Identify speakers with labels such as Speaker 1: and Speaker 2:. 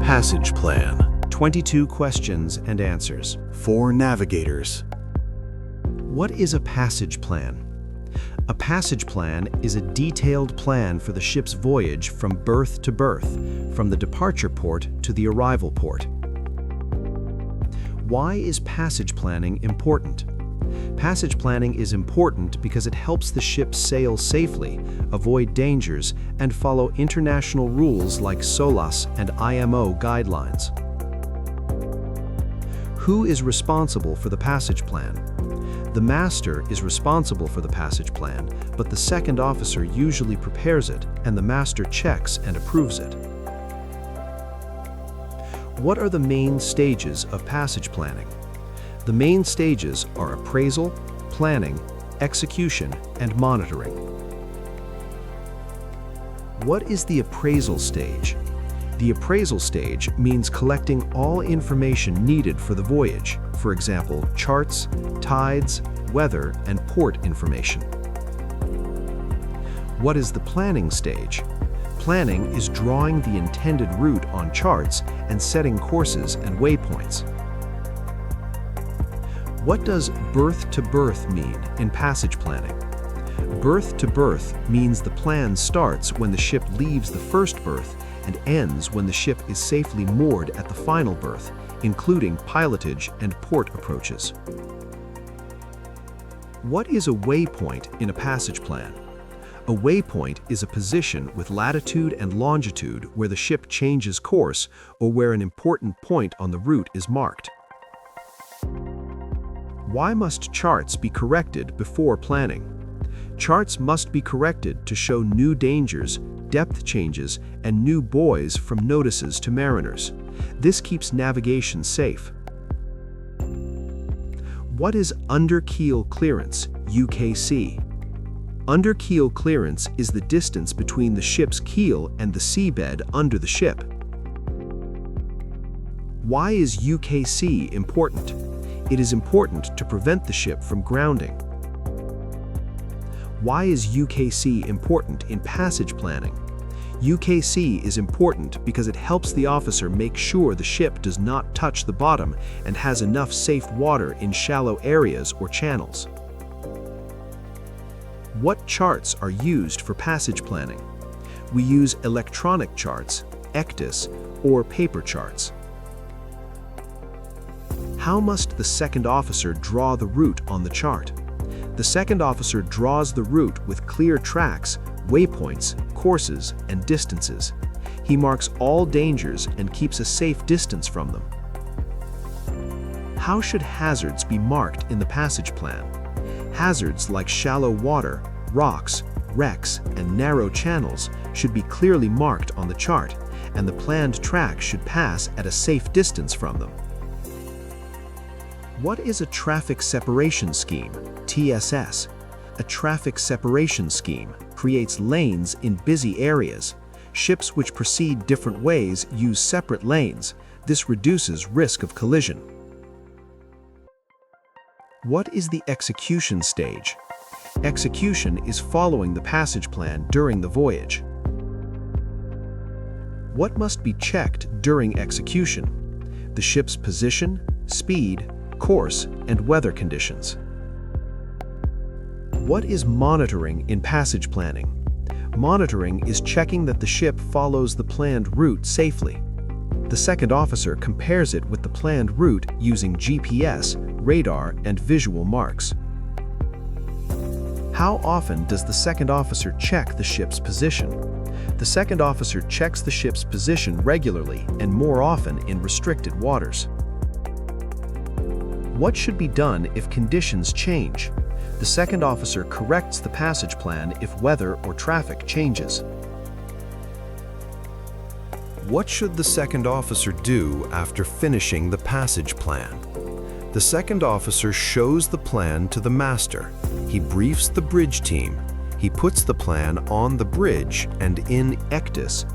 Speaker 1: Passage plan.
Speaker 2: 22 questions and answers.
Speaker 1: 4 navigators.
Speaker 2: What is a passage plan? A passage plan is a detailed plan for the ship's voyage from berth to berth, from the departure port to the arrival port. Why is passage planning important? Passage planning is important because it helps the ship sail safely, avoid dangers, and follow international rules like SOLAS and IMO guidelines. Who is responsible for the passage plan? The master is responsible for the passage plan, but the second officer usually prepares it, and the master checks and approves it. What are the main stages of passage planning? The main stages are appraisal, planning, execution, and monitoring. What is the appraisal stage? The appraisal stage means collecting all information needed for the voyage, for example, charts, tides, weather, and port information. What is the planning stage? Planning is drawing the intended route on charts and setting courses and waypoints. What does berth to berth mean in passage planning? Berth to berth means the plan starts when the ship leaves the first berth and ends when the ship is safely moored at the final berth, including pilotage and port approaches. What is a waypoint in a passage plan? A waypoint is a position with latitude and longitude where the ship changes course or where an important point on the route is marked. Why must charts be corrected before planning? Charts must be corrected to show new dangers, depth changes, and new buoys from notices to mariners. This keeps navigation safe. What is under-keel clearance, UKC? Under-keel clearance is the distance between the ship's keel and the seabed under the ship. Why is UKC important? It is important to prevent the ship from grounding. Why is UKC important in passage planning? UKC is important because it helps the officer make sure the ship does not touch the bottom and has enough safe water in shallow areas or channels. What charts are used for passage planning? We use electronic charts, ECDIS, or paper charts. How must the second officer draw the route on the chart? The second officer draws the route with clear tracks, waypoints, courses, and distances. He marks all dangers and keeps a safe distance from them. How should hazards be marked in the passage plan? Hazards like shallow water, rocks, wrecks, and narrow channels should be clearly marked on the chart, and the planned track should pass at a safe distance from them. What is a traffic separation scheme, TSS? A traffic separation scheme creates lanes in busy areas. Ships which proceed different ways use separate lanes. This reduces risk of collision. What is the execution stage? Execution is following the passage plan during the voyage. What must be checked during execution? The ship's position, speed, course, and weather conditions. What is monitoring in passage planning? Monitoring is checking that the ship follows the planned route safely. The second officer compares it with the planned route using GPS, radar, and visual marks. How often does the second officer check the ship's position? The second officer checks the ship's position regularly and more often in restricted waters. What should be done if conditions change? The second officer corrects the passage plan if weather or traffic changes.
Speaker 1: What should the second officer do after finishing the passage plan? The second officer shows the plan to the master. He briefs the bridge team. He puts the plan on the bridge and in ECDIS